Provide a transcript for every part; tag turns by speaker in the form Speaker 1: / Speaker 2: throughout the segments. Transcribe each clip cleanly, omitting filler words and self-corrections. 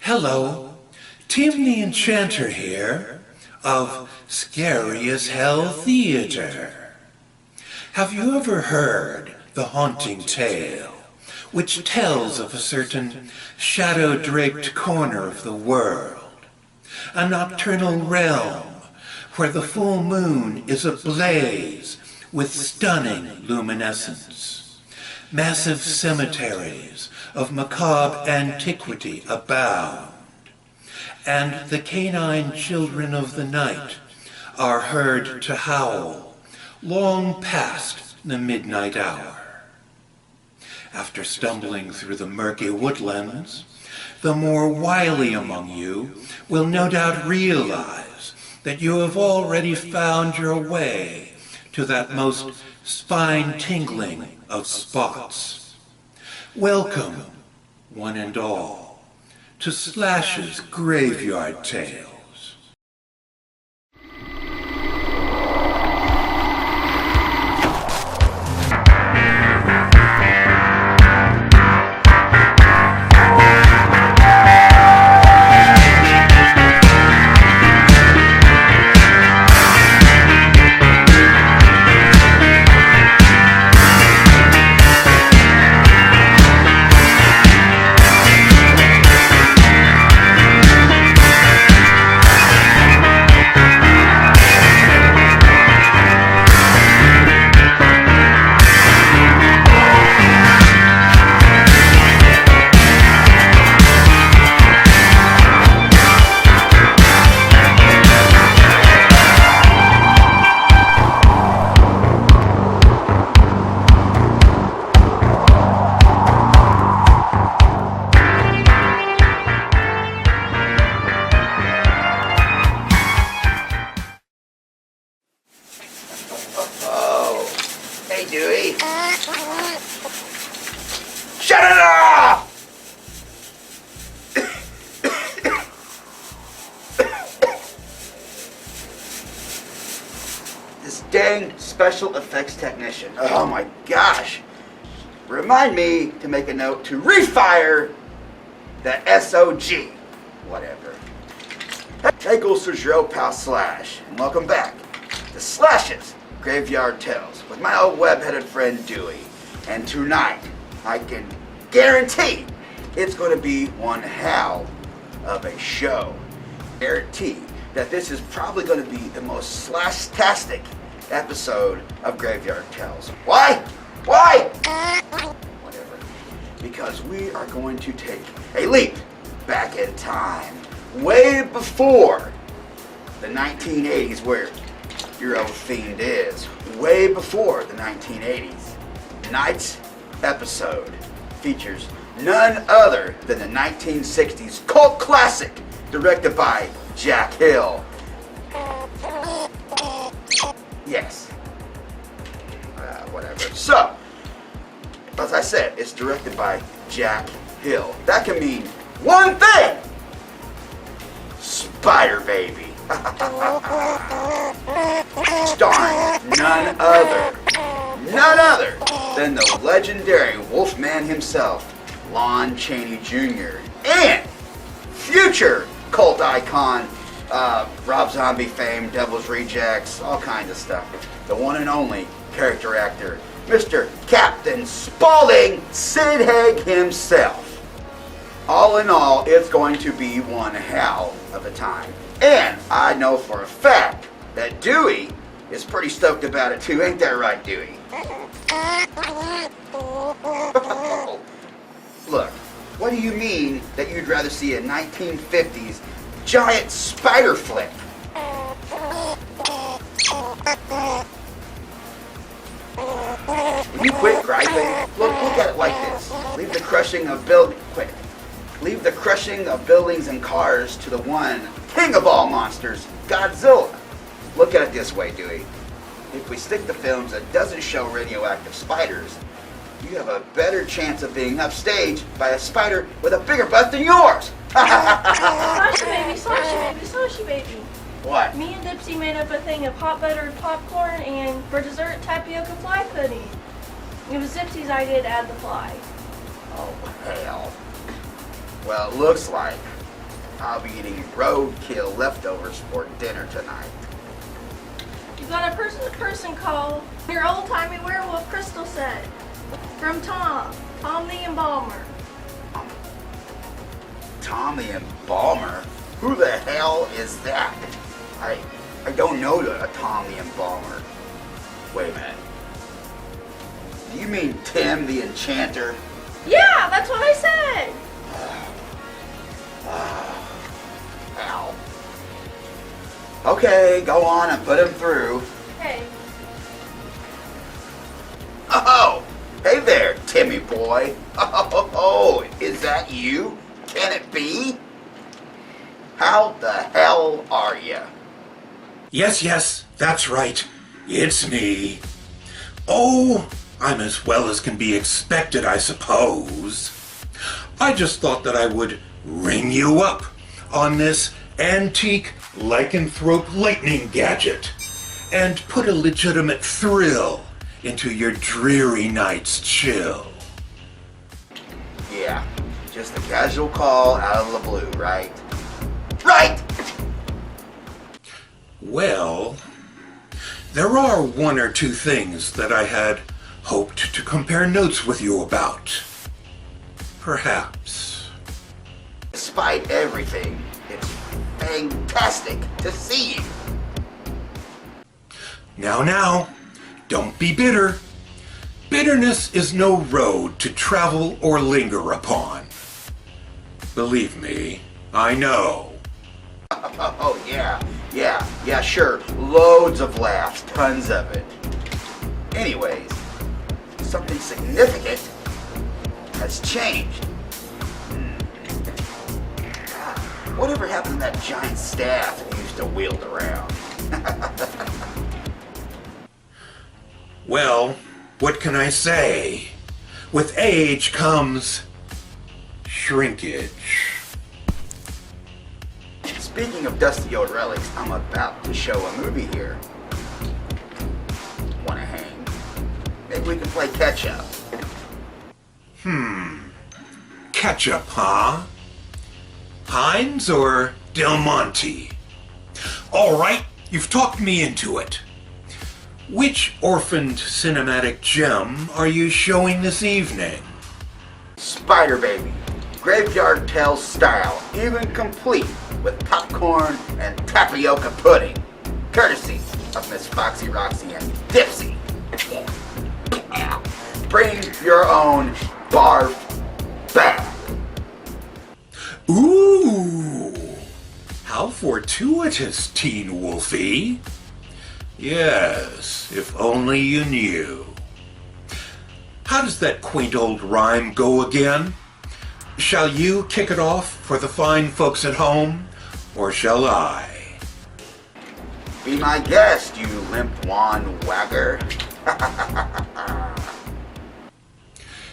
Speaker 1: Hello, Tim The Enchanter here, of Scary as Hell Theater. Have you ever heard the haunting tale, which tells of a certain shadow-draped corner of the world, a nocturnal realm where the full moon is ablaze with stunning luminescence? Massive cemeteries of macabre antiquity abound, and the canine children of the night are heard to howl long past the midnight hour. After stumbling through the murky woodlands, the more wily among you will no doubt realize that you have already found your way to that most spine-tingling of spots. Welcome, one and all, to Slash's Graveyard Tales.
Speaker 2: Hey, Dooey. Shut it off! This dang special effects technician. Oh my gosh. Remind me to make a note to refire the SOG. Whatever. Hey, goes to your old pal Slash, and welcome back to Slash's Graveyard Tales with my old web-headed friend Dooey. And tonight, I can guarantee it's going to be one hell of a show. Guarantee that this is probably going to be the most slash-tastic episode of Graveyard Tales. Why? Why? Whatever. Because we are going to take a leap back in time, way before the 1980s, where your old fiend is. Way before the 1980s. Tonight's episode features none other than the 1960s cult classic directed by Jack Hill. Yes. Whatever. So, as I said, it's directed by Jack Hill. That can mean one thing! Spiderbaby. Starring none other than the legendary Wolfman himself, Lon Chaney Jr., and future cult icon, Rob Zombie fame, Devil's Rejects, all kinds of stuff. The one and only character actor, Mr. Captain Spaulding Sid Haig himself. All in all, it's going to be one hell of a time. And I know for a fact that Dooey is pretty stoked about it too. Ain't that right, Dooey? Look, what do you mean that you'd rather see a 1950s giant spider flick? Will you quit griping? Look at it like this. Leave the crushing of buildings and cars to the one king of all monsters, Godzilla. Look at it this way, Dewey. If we stick to films that doesn't show radioactive spiders, you have a better chance of being upstaged by a spider with a bigger butt than yours.
Speaker 3: Slushy baby.
Speaker 2: What?
Speaker 3: Me and Dipsy made up a thing of hot buttered popcorn and for dessert tapioca fly pudding. It was Dipsy's idea to add the fly.
Speaker 2: Oh hell. Well, it looks like I'll be eating roadkill leftovers for dinner tonight.
Speaker 3: You got a person-to-person call. Your old-timey werewolf crystal set. From Tom the Embalmer.
Speaker 2: Tom the Embalmer? Who the hell is that? I don't know a Tom the Embalmer. Wait a minute. Do you mean Tim the Enchanter?
Speaker 3: Yeah, that's what I said.
Speaker 2: Ow. Okay, go on and put him through.
Speaker 3: Hey.
Speaker 2: Oh, hey there, Timmy boy. Oh, is that you? Can it be? How the hell are you?
Speaker 1: Yes, that's right. It's me. Oh, I'm as well as can be expected, I suppose. I just thought that I would ring you up on this antique lycanthrope lightning gadget and put a legitimate thrill into your dreary night's chill.
Speaker 2: Yeah, just a casual call out of the blue, right? Right!
Speaker 1: Well, there are one or two things that I had hoped to compare notes with you about. Perhaps.
Speaker 2: Despite everything, it's fantastic to see you.
Speaker 1: Now, don't be bitter. Bitterness is no road to travel or linger upon. Believe me, I know.
Speaker 2: Oh, yeah, sure. Loads of laughs, tons of it. Anyways, something significant has changed. Whatever happened to that giant staff that you used to wield around?
Speaker 1: Well, what can I say? With age comes shrinkage.
Speaker 2: Speaking of dusty old relics, I'm about to show a movie here. Wanna hang? Maybe we can play catch-up.
Speaker 1: Ketchup, huh? Heinz or Del Monte? All right, you've talked me into it. Which orphaned cinematic gem are you showing this evening?
Speaker 2: Spiderbaby, Graveyard Tale style, even complete with popcorn and tapioca pudding, courtesy of Miss Foxy, Roxy, and Dipsy. Bring your own barf bag.
Speaker 1: Ooh, how fortuitous, Teen Wolfie. Yes, if only you knew. How does that quaint old rhyme go again? Shall you kick it off for the fine folks at home, or shall I?
Speaker 2: Be my guest, you limp wand wagger.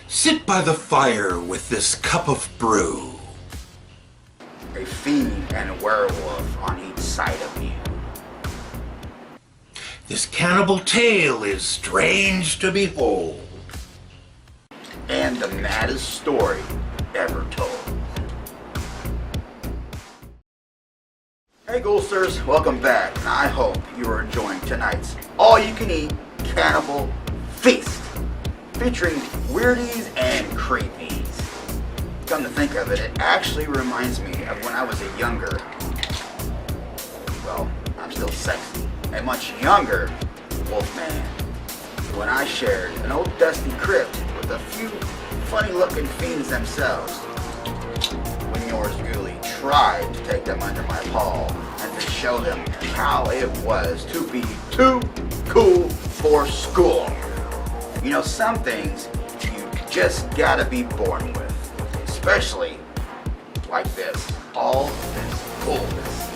Speaker 1: Sit by the fire with this cup of brew.
Speaker 2: A fiend and a werewolf on each side of you.
Speaker 1: This cannibal tale is strange to behold.
Speaker 2: And the maddest story ever told. Hey Ghoulsters, welcome back, and I hope you are enjoying tonight's all-you-can-eat cannibal feast, featuring weirdies and creepies. Come to think of it, it actually reminds me of when I was a younger, well, I'm still sexy, a much younger wolfman, when I shared an old dusty crypt with a few funny-looking fiends themselves. When yours truly tried to take them under my paw and to show them how it was to be too cool for school. You know, some things you just gotta be born with, especially like this, all this coolness.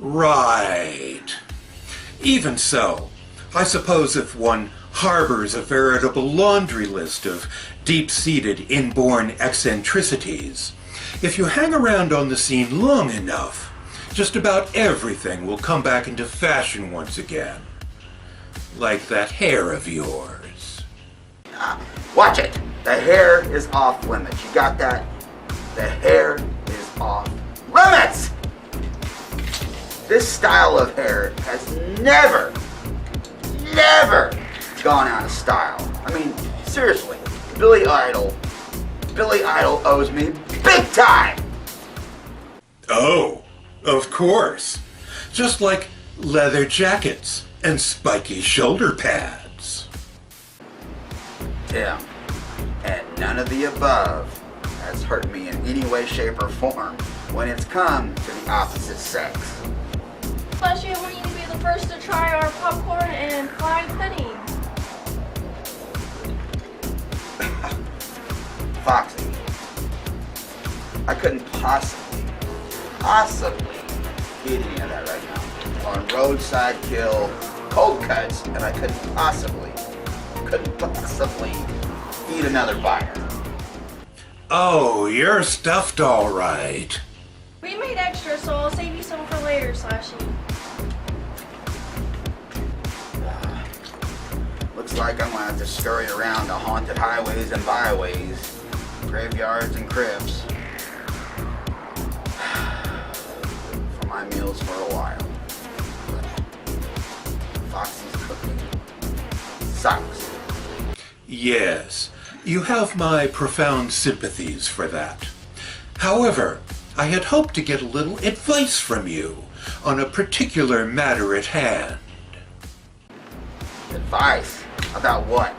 Speaker 1: Right. Even so, I suppose if one harbors a veritable laundry list of deep-seated inborn eccentricities, if you hang around on the scene long enough, just about everything will come back into fashion once again. Like that hair of yours.
Speaker 2: Watch it! The hair is off limits. You got that? The hair off limits. This style of hair has never gone out of style. I mean, seriously, Billy Idol owes me big time.
Speaker 1: Oh, of course. Just like leather jackets and spiky shoulder pads.
Speaker 2: Tim, and none of the above has hurt me in any way, shape, or form when it's come to the opposite sex.
Speaker 3: Flashy, I want you to be the first to try our popcorn and fried pudding.
Speaker 2: Foxy, I couldn't possibly eat any of that right now. On roadside kill, cold cuts, and I couldn't possibly eat another bite.
Speaker 1: Oh, you're stuffed all right.
Speaker 3: We made extra, so I'll save you some for later, Slashy.
Speaker 2: Looks like I'm gonna have to scurry around the haunted highways and byways, graveyards and crypts for my meals for a while. Foxy's cooking sucks.
Speaker 1: Yes, you have my profound sympathies for that. However, I had hoped to get a little advice from you on a particular matter at hand.
Speaker 2: Advice? About what?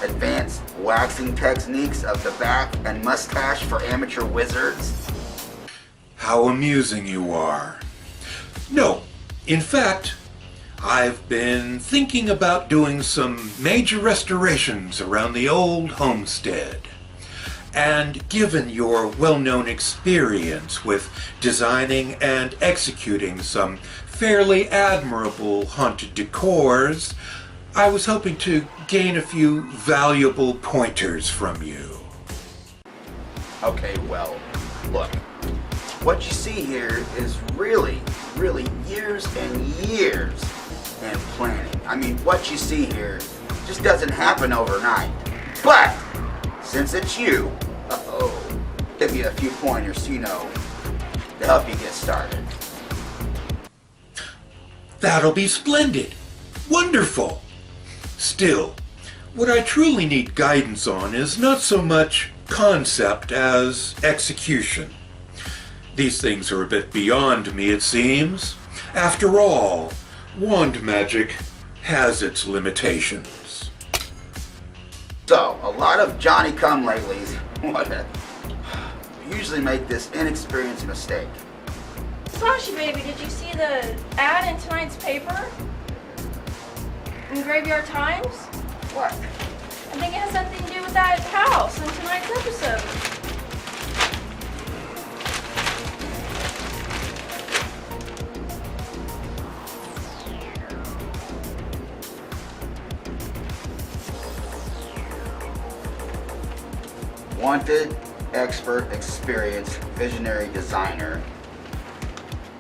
Speaker 2: Advanced waxing techniques of the back and mustache for amateur wizards?
Speaker 1: How amusing you are. No, in fact, I've been thinking about doing some major restorations around the old homestead. And given your well-known experience with designing and executing some fairly admirable haunted decors, I was hoping to gain a few valuable pointers from you.
Speaker 2: Okay, well, look. What you see here is really years and years in planning. I mean, what you see here just doesn't happen overnight. But since it's you, give you a few pointers, to help you get started.
Speaker 1: That'll be splendid. Wonderful. Still, what I truly need guidance on is not so much concept as execution. These things are a bit beyond me, it seems. After all, wand magic has its limitations.
Speaker 2: So, a lot of Johnny-come-latelys usually make this inexperienced mistake.
Speaker 3: Flashy baby, did you see the ad in tonight's paper? In Graveyard Times?
Speaker 2: What?
Speaker 3: I think it has something to do with that house in tonight's episode.
Speaker 2: Wanted, expert, experienced, visionary designer,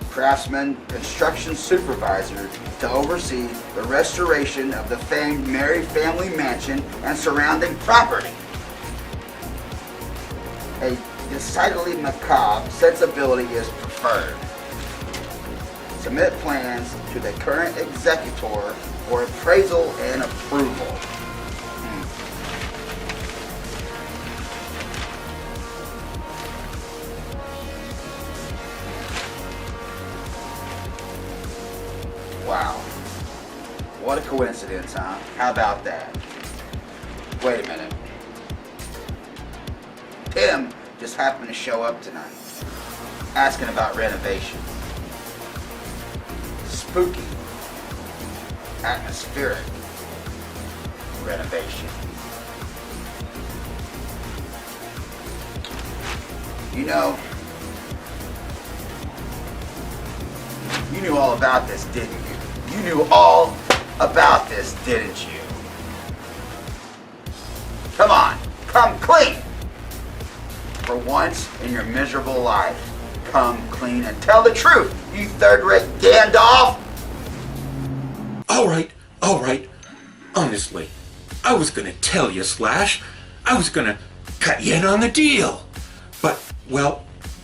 Speaker 2: craftsman, construction supervisor to oversee the restoration of the famed Mary family mansion and surrounding property. A decidedly macabre sensibility is preferred. Submit plans to the current executor for appraisal and approval. Wow. What a coincidence, huh? How about that? Wait a minute. Tim just happened to show up tonight, asking about renovation. Spooky, atmospheric renovation. You knew all about this, didn't you? You knew all about this, didn't you? Come on, come clean. For once in your miserable life, come clean and tell the truth, you third-rate Gandalf.
Speaker 1: All right. Honestly, I was gonna tell you, Slash. I was gonna cut you in on the deal. But, well,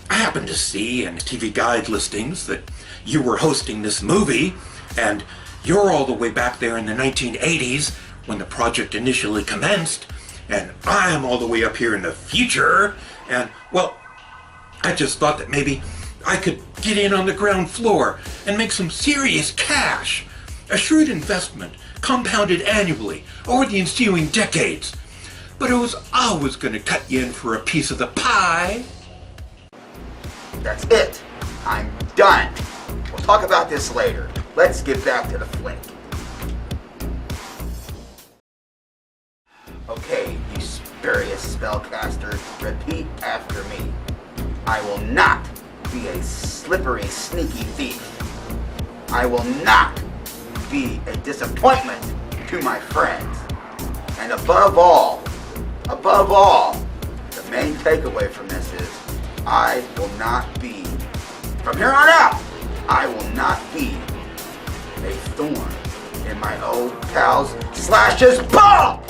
Speaker 1: I happened to see in TV guide listings that you were hosting this movie, and you're all the way back there in the 1980s when the project initially commenced, and I'm all the way up here in the future, and, well, I just thought that maybe I could get in on the ground floor and make some serious cash. A shrewd investment, compounded annually over the ensuing decades. But I was always going to cut you in for a piece of the pie.
Speaker 2: That's it. I'm done. We'll talk about this later. Let's get back to the flick. Okay, you spurious spellcaster, repeat after me. I will not be a slippery, sneaky thief. I will not be a disappointment to my friends. And above all, the main takeaway from this is I will not be, from here on out, I will not be a thorn in my old pal's Slash's ball!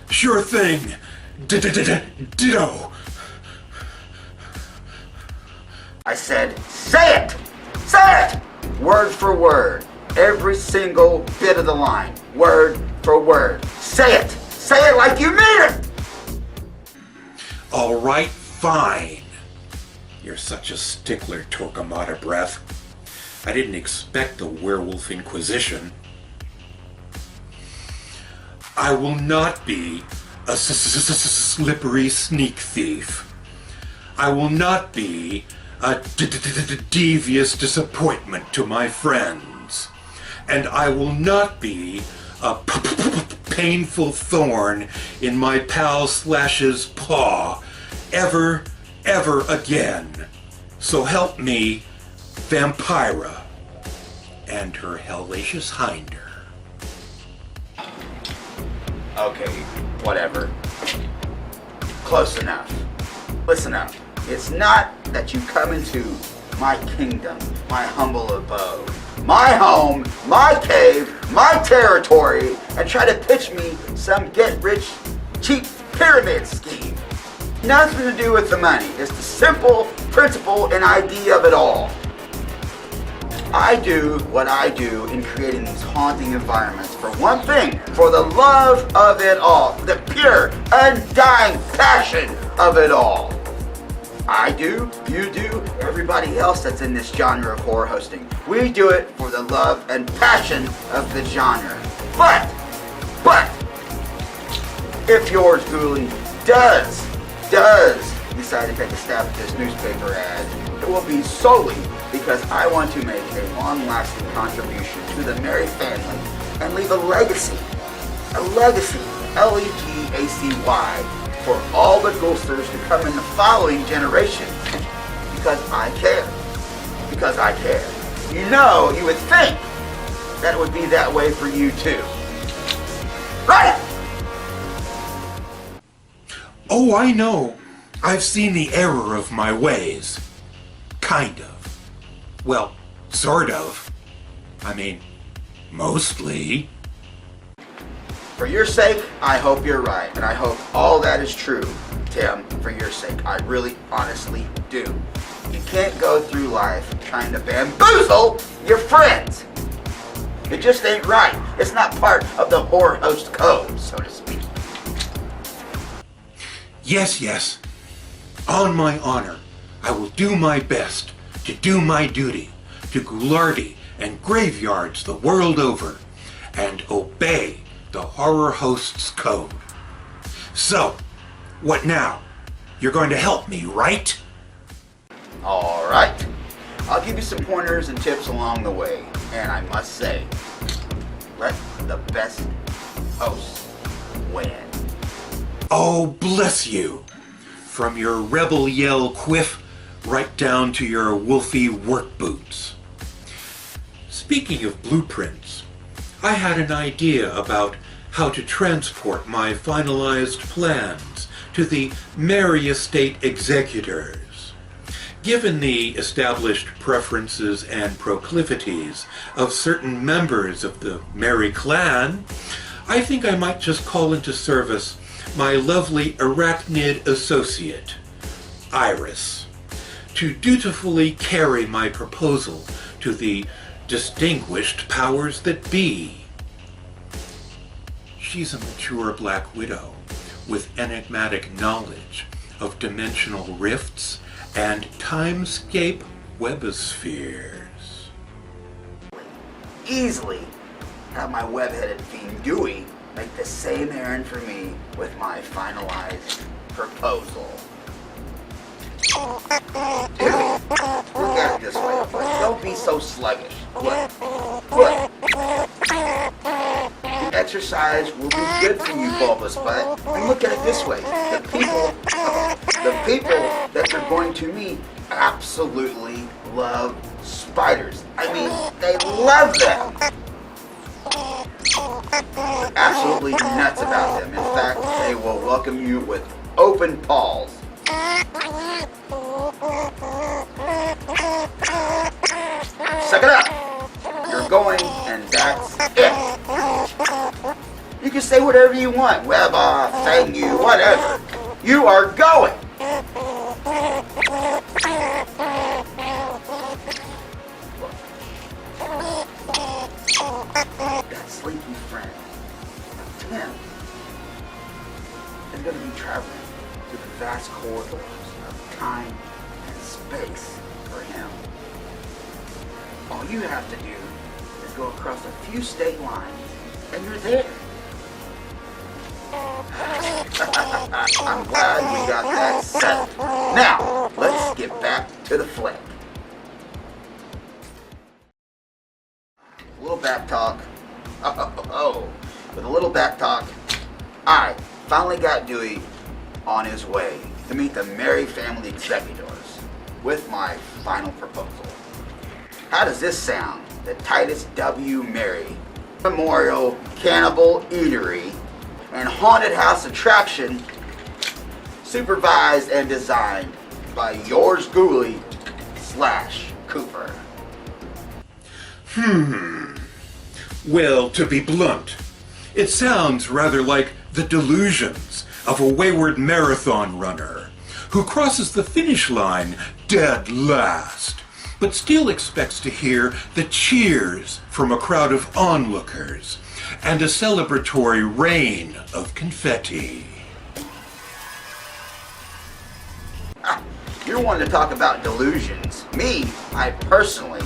Speaker 1: Sure thing. Ditto.
Speaker 2: I said, say it! Say it! Word for word. Every single bit of the line. Word for word. Say it! Say it like you mean it!
Speaker 1: All right, fine. You're such a stickler, Torquemada Breath. I didn't expect the werewolf inquisition. I will not be a slippery sneak thief. I will not be a devious disappointment to my friends. And I will not be a painful thorn in my pal Slash's paw ever again. So help me, Vampira and her hellacious hinder.
Speaker 2: Okay, whatever. Close enough. Listen up. It's not that you come into my kingdom, my humble abode, my home, my cave, my territory, and try to pitch me some get-rich-cheap pyramid scheme. Nothing to do with the money. It's the simple principle and idea of it all. I do what I do in creating these haunting environments for one thing, for the love of it all, the pure, undying passion of it all. I do, you do, everybody else that's in this genre of horror hosting. We do it for the love and passion of the genre. But, if yours truly does decide to take a stab at this newspaper ad, it will be solely because I want to make a long-lasting contribution to the Merry family and leave a legacy, L-E-G-A-C-Y, for all the ghosters to come in the following generations. Because I care. You know, you would think that it would be that way for you too. Right?
Speaker 1: Oh, I know. I've seen the error of my ways. Kind of. Well, sort of. I mean, mostly.
Speaker 2: For your sake, I hope you're right, and I hope all that is true, Tim, for your sake. I really, honestly do. You can't go through life trying to bamboozle your friends. It just ain't right. It's not part of the horror host code, so to speak.
Speaker 1: Yes. On my honor, I will do my best to do my duty to Ghoulardi and graveyards the world over and obey the horror host's code. So, what now? You're going to help me, right?
Speaker 2: Alright. I'll give you some pointers and tips along the way. And I must say, let the best host win.
Speaker 1: Oh, bless you. From your rebel yell quiff right down to your wolfy work boots. Speaking of blueprints, I had an idea about how to transport my finalized plans to the Merry Estate executors. Given the established preferences and proclivities of certain members of the Merry clan, I think I might just call into service my lovely arachnid associate, Iris, to dutifully carry my proposal to the distinguished powers that be. She's a mature black widow with enigmatic knowledge of dimensional rifts and timescape webospheres.
Speaker 2: Easily have my web-headed fiend Dooey make the same errand for me with my finalized proposal. Dooey, look at it this way. Don't be so sluggish. Look. The exercise will be good for you, bulbous butt. And look at it this way. The people that you're going to meet absolutely love spiders. I mean, they love them. Absolutely nuts about them. In fact, they will welcome you with open paws. Suck it up. You're going, and that's it. You can say whatever you want. Web off, thank you, whatever. You are going. That sleepy friend, Tim, is going to be traveling through the vast corridors of time and space for him. All you have to do is go across a few state lines, and you're there. I'm glad we got that set. Now, let's get back to the flick. A little back talk. With a little back talk, I finally got Dewey on his way to meet the Merry family executors with my final proposal. How does this sound? The Titus W. Merry Memorial Cannibal Eatery and Haunted House attraction, supervised and designed by yours truly / Cooper.
Speaker 1: Well, to be blunt, it sounds rather like the delusions of a wayward marathon runner who crosses the finish line dead last, but still expects to hear the cheers from a crowd of onlookers and a celebratory rain of confetti.
Speaker 2: You're wanting to talk about delusions. Me, I personally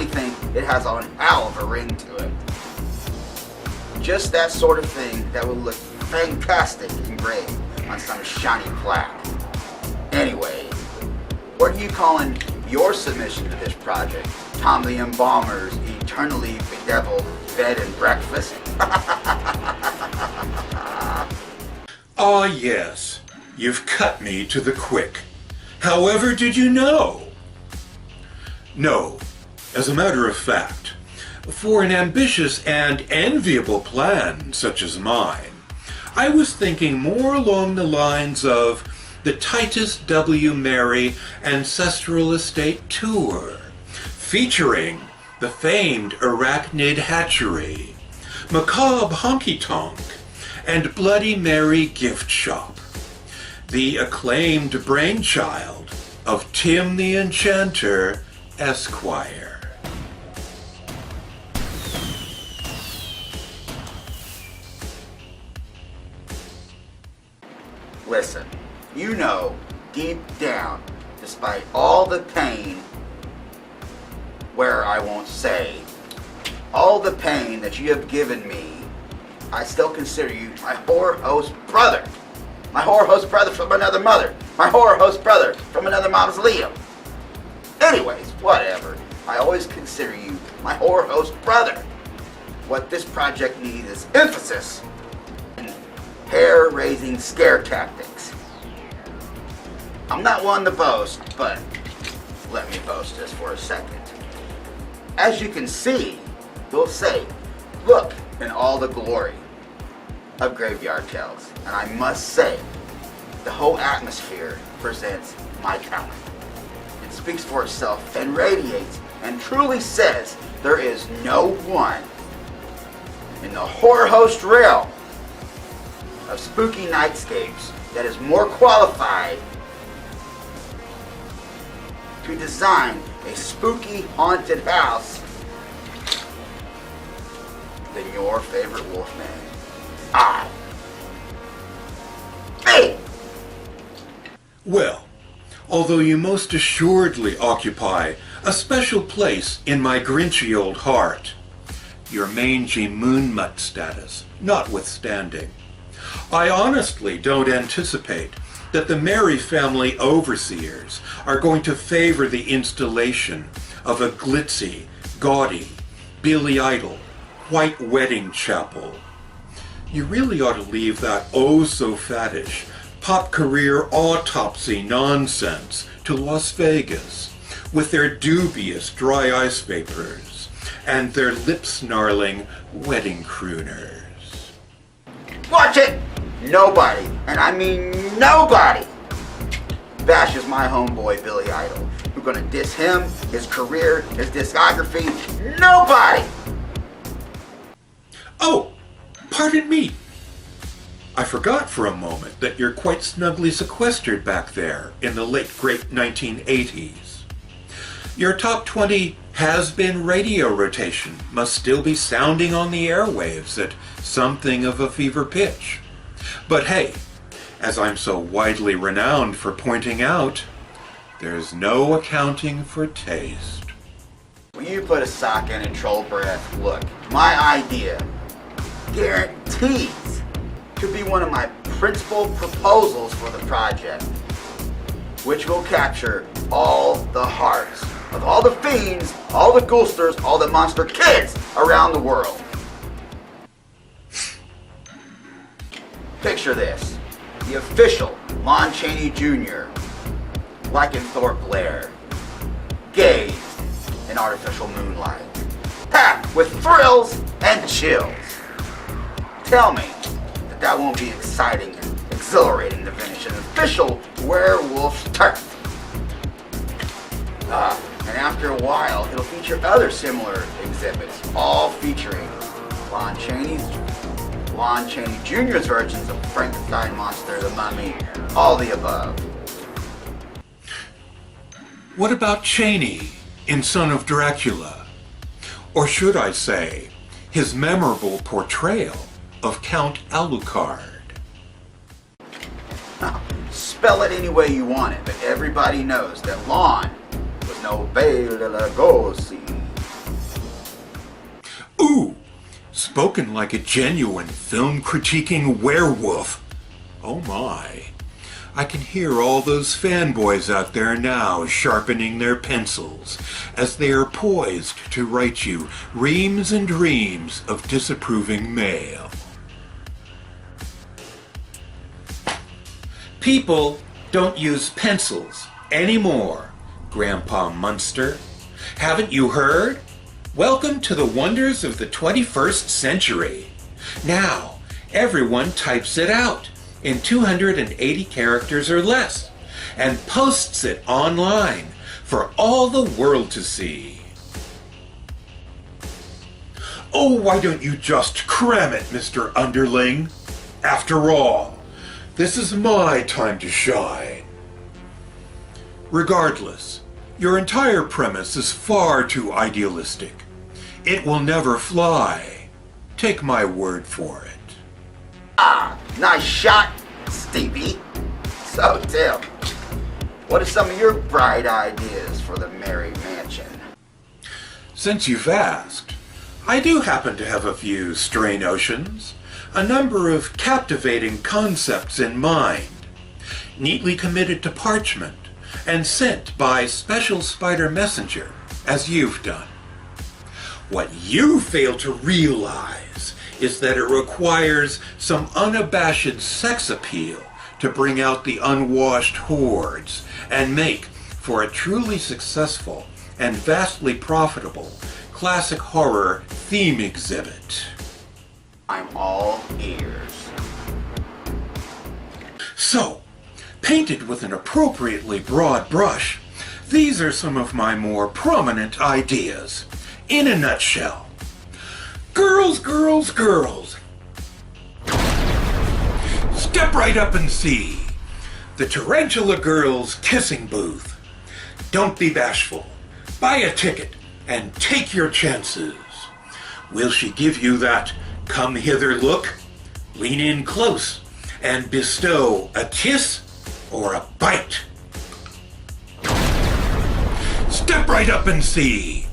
Speaker 2: think it has a hell of a ring to it. Just that sort of thing that would look fantastic engraved on some shiny plaque. Anyways, what are you calling your submission to this project? Tom the Embalmer's eternally bedeviled bed and breakfast?
Speaker 1: Ah, yes, you've cut me to the quick. However did you know? No, as a matter of fact, for an ambitious and enviable plan such as mine, I was thinking more along the lines of the Titus W. Merry Ancestral Estate Tour, featuring the famed Arachnid Hatchery, Macabre Honky Tonk, and Bloody Mary Gift Shop, the acclaimed brainchild of Tim the Enchanter, Esquire.
Speaker 2: Listen, you know, deep down, despite all the pain, where I won't say, all the pain that you have given me, I still consider you my horror host brother. My horror host brother from another mother. My horror host brother from another mausoleum. Anyways, whatever. I always consider you my horror host brother. What this project needs is emphasis and hair-raising scare tactics. I'm not one to boast, but let me boast just for a second. As you can see, we'll say, look in all the glory of Graveyard Tales. And I must say, the whole atmosphere presents my talent. It speaks for itself and radiates and truly says there is no one in the horror host realm of spooky nightscapes that is more qualified to design a spooky haunted house than your favorite wolfman. Me!
Speaker 1: Well, although you most assuredly occupy a special place in my grinchy old heart, your mangy moonmutt status notwithstanding, I honestly don't anticipate that the Merry family overseers are going to favor the installation of a glitzy, gaudy, Billy Idol white wedding chapel. You really ought to leave that oh-so-faddish pop career autopsy nonsense to Las Vegas with their dubious dry ice vapors and their lip-snarling wedding crooners.
Speaker 2: Watch it! Nobody, and I mean nobody, bashes my homeboy Billy Idol. We're gonna diss him, his career, his discography. Nobody!
Speaker 1: Oh, pardon me. I forgot for a moment that you're quite snugly sequestered back there in the late great 1980s. Your top 20 has-been radio rotation must still be sounding on the airwaves at something of a fever pitch. But hey, as I'm so widely renowned for pointing out, there's no accounting for taste.
Speaker 2: When you put a sock in and troll breath, look, my idea guarantees to be one of my principal proposals for the project, which will capture all the hearts of all the fiends, all the ghoulsters, all the monster kids around the world. Picture this, the official Lon Chaney Jr. Lycanthrope Blair, gazed in artificial moonlight, packed with thrills and chills. Tell me that won't be exciting and exhilarating to finish an official werewolf's turf. And after a while, it'll feature other similar exhibits, all featuring Lon Chaney Jr.'s versions of Frankenstein Monster, the Mummy, all the above.
Speaker 1: What about Chaney in Son of Dracula? Or should I say, his memorable portrayal of Count Alucard?
Speaker 2: Spell it any way you want it, but everybody knows that Lon was no Bela Lugosi.
Speaker 1: Ooh, spoken like a genuine film-critiquing werewolf. Oh my. I can hear all those fanboys out there now sharpening their pencils as they are poised to write you reams and reams of disapproving mail. People don't use pencils anymore, Grandpa Munster. Haven't you heard? Welcome to the wonders of the 21st century. Now, everyone types it out in 280 characters or less and posts it online for all the world to see. Oh, why don't you just cram it, Mr. Underling? After all, this is my time to shine. Regardless, your entire premise is far too idealistic. It will never fly. Take my word for it.
Speaker 2: Nice shot, Stevie. So, Tim, what are some of your bright ideas for the Merry Mansion?
Speaker 1: Since you've asked, I do happen to have a few stray notions, a number of captivating concepts in mind, neatly committed to parchment and sent by special spider messenger, as you've done. What you fail to realize is that it requires some unabashed sex appeal to bring out the unwashed hordes and make for a truly successful and vastly profitable classic horror theme exhibit.
Speaker 2: I'm all ears.
Speaker 1: So, painted with an appropriately broad brush, these are some of my more prominent ideas. In a nutshell, girls, girls, girls. Step right up and see the Tarantula Girl's kissing booth. Don't be bashful. Buy a ticket and take your chances. Will she give you that come hither look? Lean in close and bestow a kiss or a bite. Step right up and see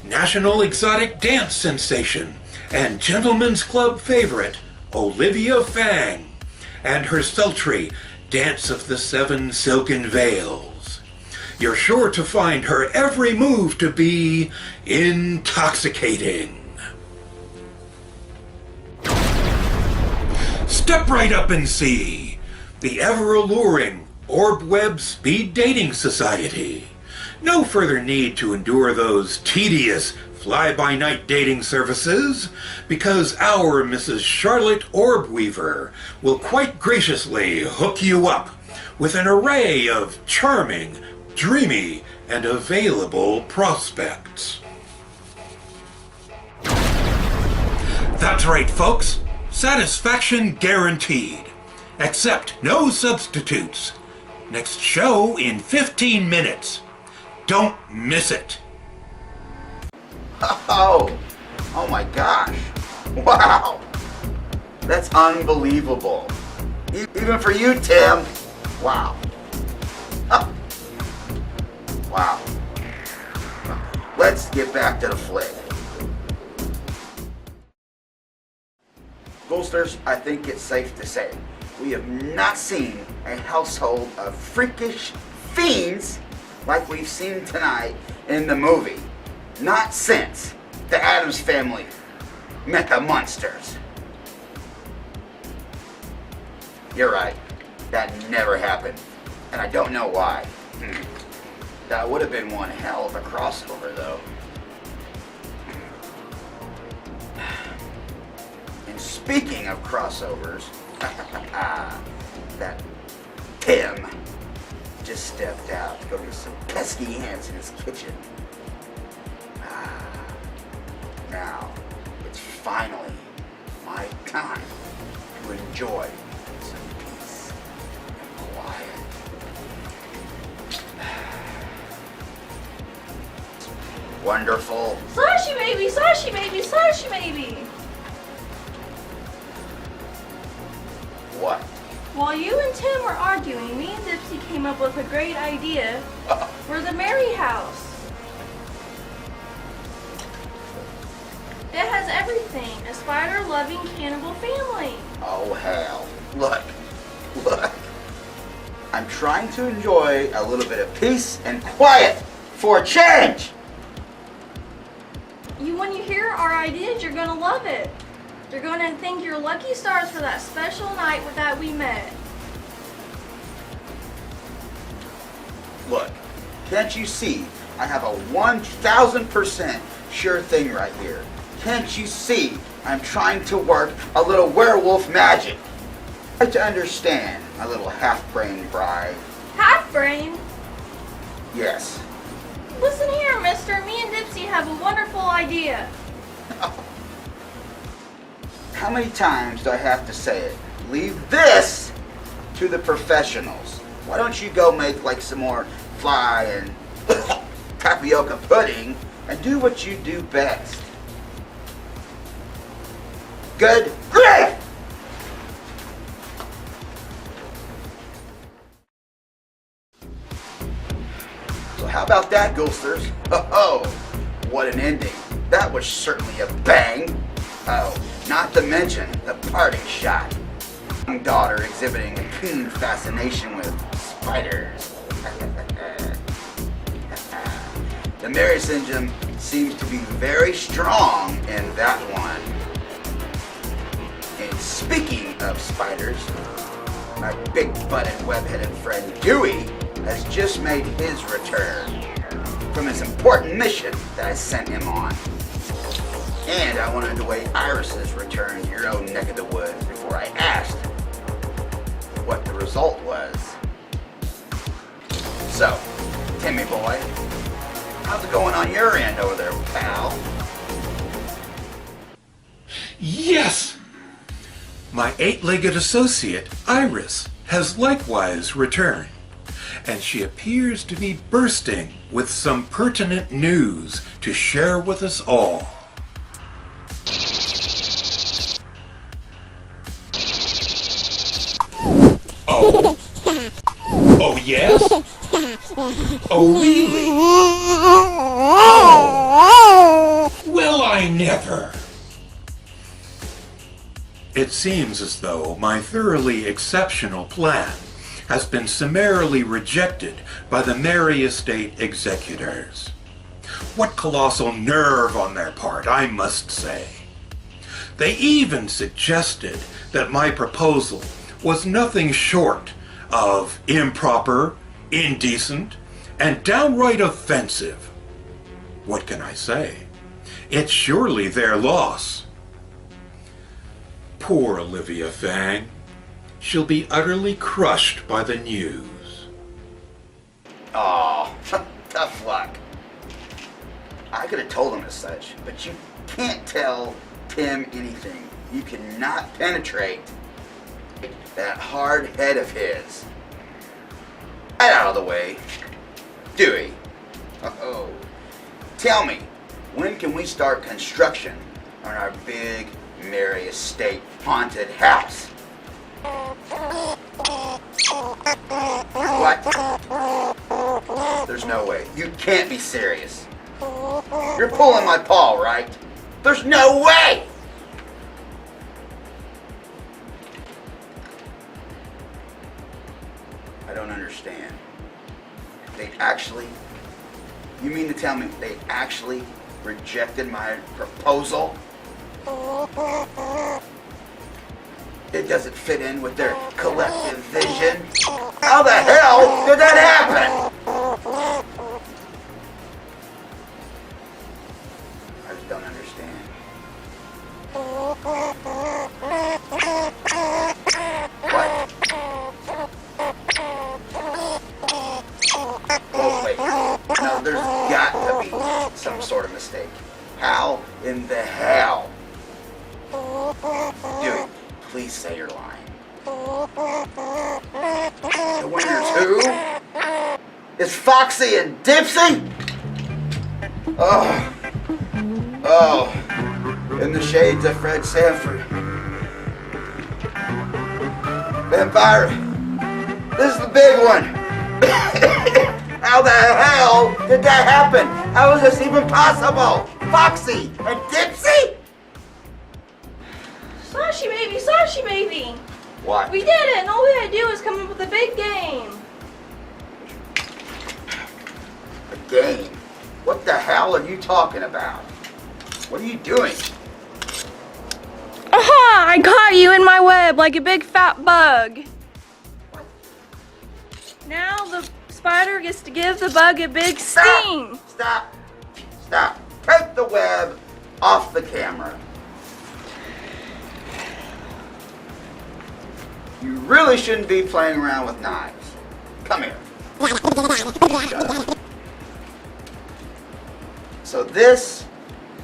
Speaker 1: National Exotic Dance Sensation and Gentlemen's Club favorite Olivia Fang and her sultry Dance of the Seven Silken Veils. You're sure to find her every move to be intoxicating. Step right up and see the ever-alluring Orb Web Speed Dating Society. No further need to endure those tedious fly-by-night dating services, because our Mrs. Charlotte Orbweaver will quite graciously hook you up with an array of charming, dreamy, and available prospects. That's right, folks. Satisfaction guaranteed. Accept no substitutes. Next show in 15 minutes. Don't miss it.
Speaker 2: Oh my gosh. Wow. That's unbelievable. Even for you, Tim. Wow. Oh. Wow. Let's get back to the flick. Goldsters, I think it's safe to say we have not seen a household of freakish fiends like we've seen tonight in the movie. Not since the Addams Family met the monsters. You're right. That never happened. And I don't know why. That would have been one hell of a crossover, though. And speaking of crossovers, that Tim just stepped out to go get some pesky ants in his kitchen. Now, it's finally my time to enjoy some peace and quiet. Wonderful.
Speaker 3: Slushy baby, slushy baby, slushy baby.
Speaker 2: What?
Speaker 3: While you and Tim were arguing, me and Dipsy came up with a great idea for the Merry House. It has everything. A spider-loving cannibal family.
Speaker 2: Oh, hell. Look. I'm trying to enjoy a little bit of peace and quiet for a change.
Speaker 3: When you hear our ideas, you're going to love it. You're going to thank your lucky stars for that special night that we met.
Speaker 2: Look, can't you see I have a 1,000% sure thing right here? Can't you see I'm trying to work a little werewolf magic? Try to understand, my little half-brained bride.
Speaker 3: Half-brain?
Speaker 2: Yes.
Speaker 3: Listen here, mister. Me and Dipsy have a wonderful idea.
Speaker 2: How many times do I have to say it? Leave this to the professionals. Why don't you go make like some more fly and tapioca pudding and do what you do best? Good grief! So how about that, Ghosters? Oh, what an ending. That was certainly a bang. Oh, not to mention the parting shot. Young daughter exhibiting a keen fascination with spiders. The Mary syndrome seems to be very strong in that one. And speaking of spiders, my big-butted web-headed friend Dooey has just made his return from his important mission that I sent him on. And I wanted to wait Iris's return to your own neck of the woods before I asked what the result was. So, Timmy boy, how's it going on your end over there, pal?
Speaker 1: Yes! My eight-legged associate, Iris, has likewise returned, and she appears to be bursting with some pertinent news to share with us all. Oh? Oh, yes? Oh, really? Oh! Well, I never! It seems as though my thoroughly exceptional plan has been summarily rejected by the Mary Estate executors. What colossal nerve on their part, I must say. They even suggested that my proposal was nothing short of improper, indecent, and downright offensive. What can I say? It's surely their loss. Poor Olivia Fang. She'll be utterly crushed by the news.
Speaker 2: Aw, tough luck. I could have told him as such, but you can't tell Tim anything. You cannot penetrate that hard head of his. Get out of the way. Dooey. Oh. Tell me, when can we start construction on our big Mary Estate haunted house? What? There's no way. You can't be serious. You're pulling my paw, right? There's no way! I don't understand. You mean to tell me they actually rejected my proposal? It doesn't fit in with their collective vision. How the hell did that happen? I just don't understand. What? Oh, wait. No, there's got to be some sort of mistake. How in the hell? Dude, please say you're lying. The winners who? Is Foxi and Dipsy? Oh. In the shades of Fred Sanford. Vampire, this is the big one. How the hell did that happen? How is this even possible? Foxi and Dipsy?
Speaker 3: Sashi baby!
Speaker 2: What?
Speaker 3: We did it, and all we had to do was come up with a big game.
Speaker 2: A game? What the hell are you talking about? What are you doing?
Speaker 3: Aha! I caught you in my web like a big fat bug.
Speaker 2: What?
Speaker 3: Now the spider gets to give the bug a big sting.
Speaker 2: Stop! Take the web off the camera. You really shouldn't be playing around with knives. Come here. Shut up. So this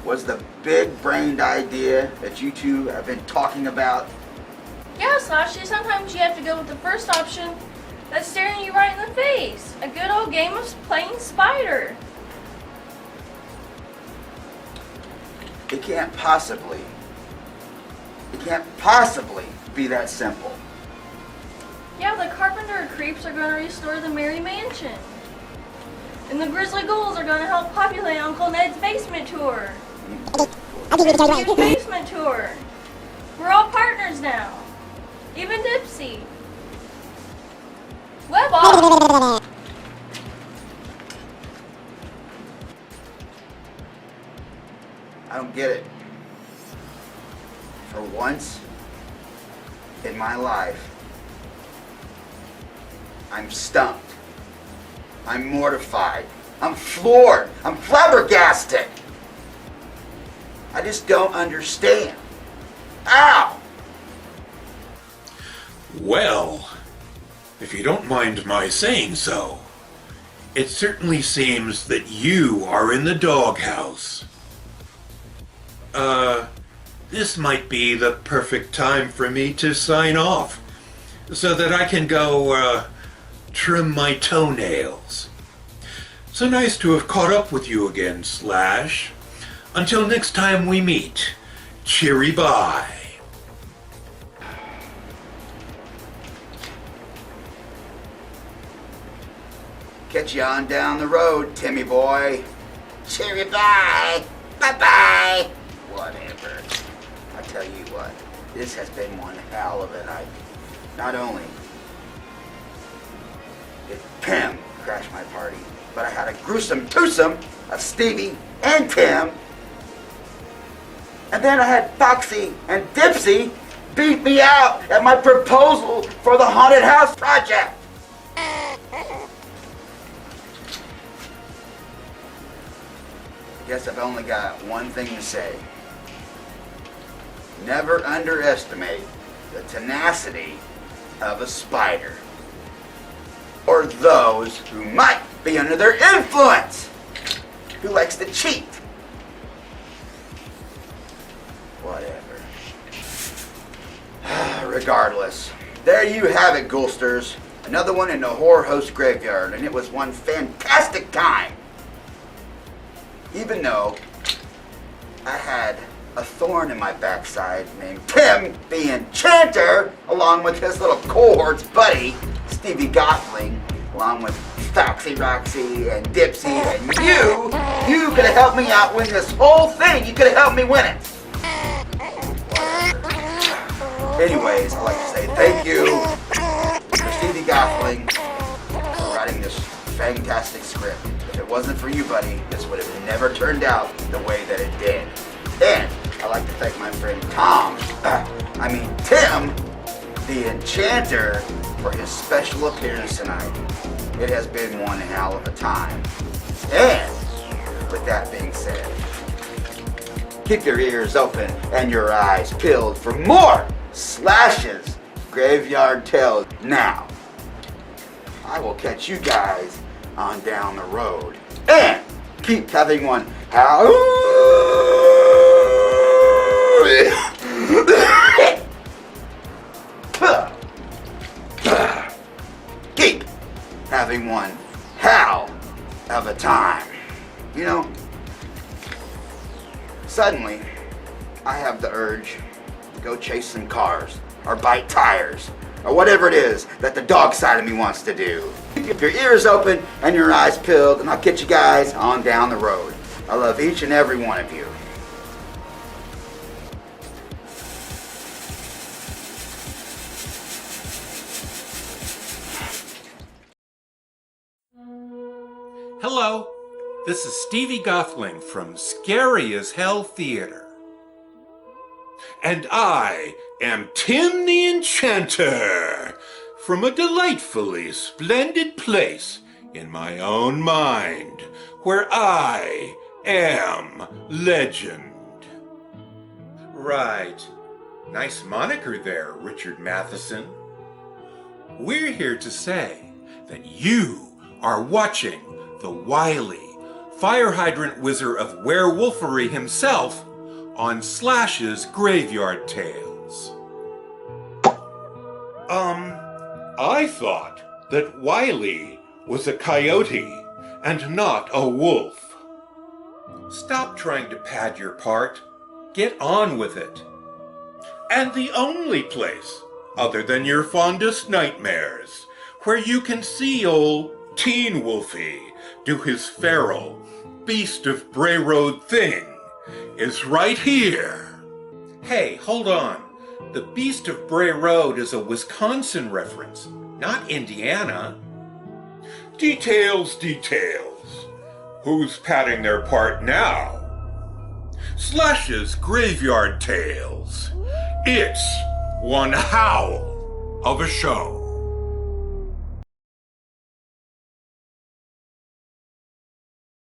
Speaker 2: was the big-brained idea that you two have been talking about?
Speaker 3: Yeah, Sashi, sometimes you have to go with the first option that's staring you right in the face. A good old game of playing spider.
Speaker 2: It can't possibly be that simple.
Speaker 3: Yeah, the carpenter creeps are going to restore the Merry Mansion. And the grizzly ghouls are going to help populate Uncle Ned's basement tour. His basement tour. We're all partners now. Even Dipsy. Web off.
Speaker 2: I don't get it. For once in my life, I'm stumped. I'm mortified. I'm floored. I'm flabbergasted. I just don't understand. How?
Speaker 1: Well, if you don't mind my saying so, it certainly seems that you are in the doghouse. this might be the perfect time for me to sign off, so that I can go, trim my toenails. So nice to have caught up with you again, Slash. Until next time we meet, cheery bye.
Speaker 2: Catch you on down the road, Timmy boy. Cheery bye. Bye-bye. Whatever. I tell you what, this has been one hell of a night. Not only did Tim crash my party, but I had a gruesome twosome of Stevie and Tim. And then I had Foxy and Dipsy beat me out at my proposal for the haunted house project. Guess I've only got one thing to say. Never underestimate the tenacity of a spider. Or those who might be under their influence. Who likes to cheat. Whatever. Regardless. There you have it, Ghoulsters. Another one in the Horror Host Graveyard, and it was one fantastic time. Even though I had a thorn in my backside named Tim The Enchanter, along with his little cohort's buddy, Stevie Gothling, along with Foxy, Roxy, and Dipsy, and you could have helped me out win this whole thing. You could have helped me win it. Anyways, I'd like to say thank you to Stevie Gothling for writing this fantastic script. If it wasn't for you, buddy, this would have never turned out the way that it did. And I'd like to thank my friend Tim The Enchanter, for his special appearance tonight. It has been one hell of a time. And with that being said, keep your ears open and your eyes peeled for more Slash's Graveyard Tales. Now, I will catch you guys on down the road. And keep having one keep having one hell of a time. You know, suddenly I have the urge to go chase some cars or bite tires or whatever it is that the dog side of me wants to do. Keep your ears open and your eyes peeled, and I'll catch you guys on down the road. I love each and every one of you.
Speaker 1: Hello, this is Stevie Gothling from Scary as Hell Theater. And I am Tim the Enchanter, from a delightfully splendid place in my own mind, where I am legend. Right. Nice moniker there, Richard Matheson. We're here to say that you are watching the wily, fire hydrant wizard of werewolfery himself on Slash's Graveyard Tales. I thought that Wiley was a coyote and not a wolf. Stop trying to pad your part. Get on with it. And the only place, other than your fondest nightmares, where you can see old Teen Wolfie do his feral, Beast of Bray Road thing, is right here. Hey, hold on. The Beast of Bray Road is a Wisconsin reference, not Indiana. Details, details. Who's padding their part now? Slash's Graveyard Tales. It's one howl of a show.